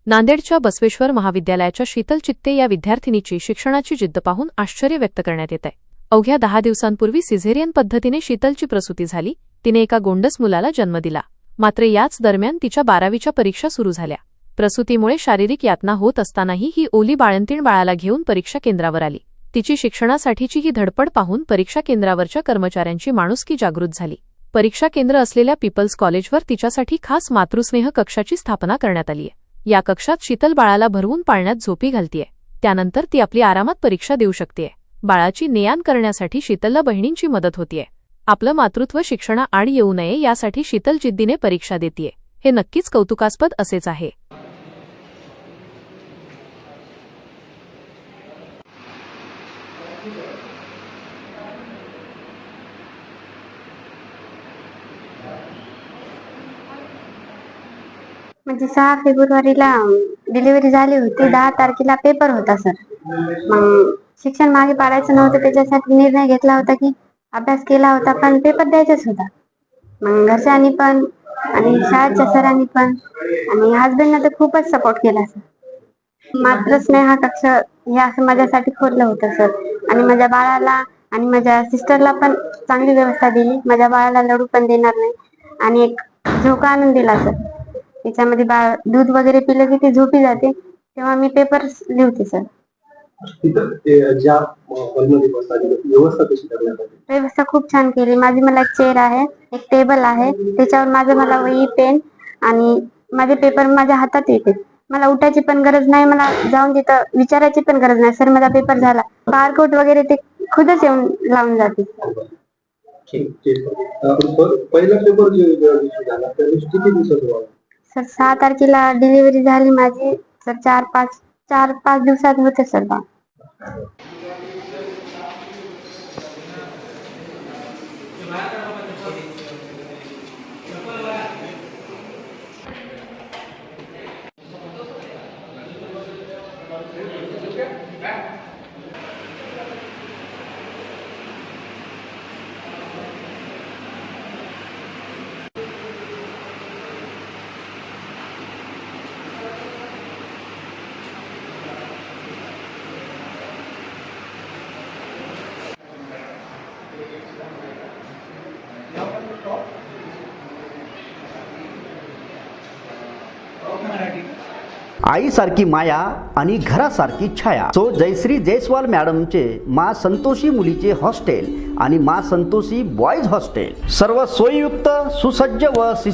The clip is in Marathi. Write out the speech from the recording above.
नांदेडच्या बसवेश्वर महाविद्यालयाच्या शीतल चित्ते या विद्यार्थिनीची शिक्षणाची जिद्द पाहून आश्चर्य व्यक्त करण्यात येत आहे। अवघ्या 10 दिवसांपूर्वी सिझेरियन पद्धतीने शीतलची प्रसूती झाली। तिने एका गोंडस मुलाला जन्म दिला। मात्र याच दरम्यान तिच्या 12वीच्या परीक्षा सुरू झाल्या। प्रसूतीमुळे शारीरिक यातना होत असतानाही ही ओली बाळंतीण बाळाला घेऊन परीक्षा केंद्रावर आली। तिची शिक्षणासाठीची ही धडपड पाहून परीक्षा केंद्रावरच्या कर्मचाऱ्यांची माणुसकी जागृत झाली। परीक्षा केंद्र असलेल्या पीपल्स कॉलेजवर तिच्यासाठी खास मातृस्नेह कक्षाची स्थापना करण्यात आली आहे। या कक्षात शीतल बाळाला भरवून पाळण्यात झोपी घालतीये। त्यानंतर ती आपली आरामात परीक्षा देऊ शकते। बाळाची ने-आण करण्यासाठी शीतलला बहिणींची मदत होतीये। आपलं मातृत्व शिक्षणाआड येऊ नये यासाठी शीतल जिद्दीने परीक्षा देतीये। हे नक्कीच कौतुकास्पद असेच आहे। म्हणजे 6 फेब्रुवारीला डिलिव्हरी झाली होती। 10 तारखेला पेपर होता सर। मग शिक्षण मागे पाडायचं नव्हतं, त्याच्यासाठी निर्णय घेतला होता की अभ्यास केला होता पण पेपर द्यायचाच होता। मग घरच्यांनी पण आणि शाळेच्या सरांनी पण आणि हसबंडनं तर खूपच सपोर्ट केला सर। मातृस्नेह कक्ष हे असं माझ्यासाठी खोललं होतं सर। आणि माझ्या बाळाला आणि माझ्या सिस्टरला पण चांगली व्यवस्था दिली। माझ्या बाळाला लढू पण देणार नाही आणि एक झोका आणून दिला सर। त्याच्यामध्ये बाळ दूध वगैरे पिलं की ती झोपी जाते, तेव्हा मी पेपर लिहते सर। व्यवस्था खूप छान केली। मला एक चेअर आहे, एक टेबल आहे, त्याच्यावर मला वही पेन आणि माझे पेपर माझ्या हातात येते। मला उठायची पण गरज नाही, मला जाऊन तिथं विचारायची पण गरज नाही, सर माझा पेपर झाला। बारकोड वगैरे ते खुदच येऊन लावून जाते। पहिला पेपर झाला त्या दिवशी किती दिवसात सर 6 तारखेला डिलिव्हरी झाली माझी सर। 4-5 दिवसात होते सर बा। आईसारखी माया आणि घरासारखी छाया। सो जयश्री जयस्वाल मॅडमचे माँ संतोषी मुलीचे हॉस्टेल आणि माँ संतोषी बॉयज हॉस्टेल सर्व सोयीयुक्त, सुसज्ज व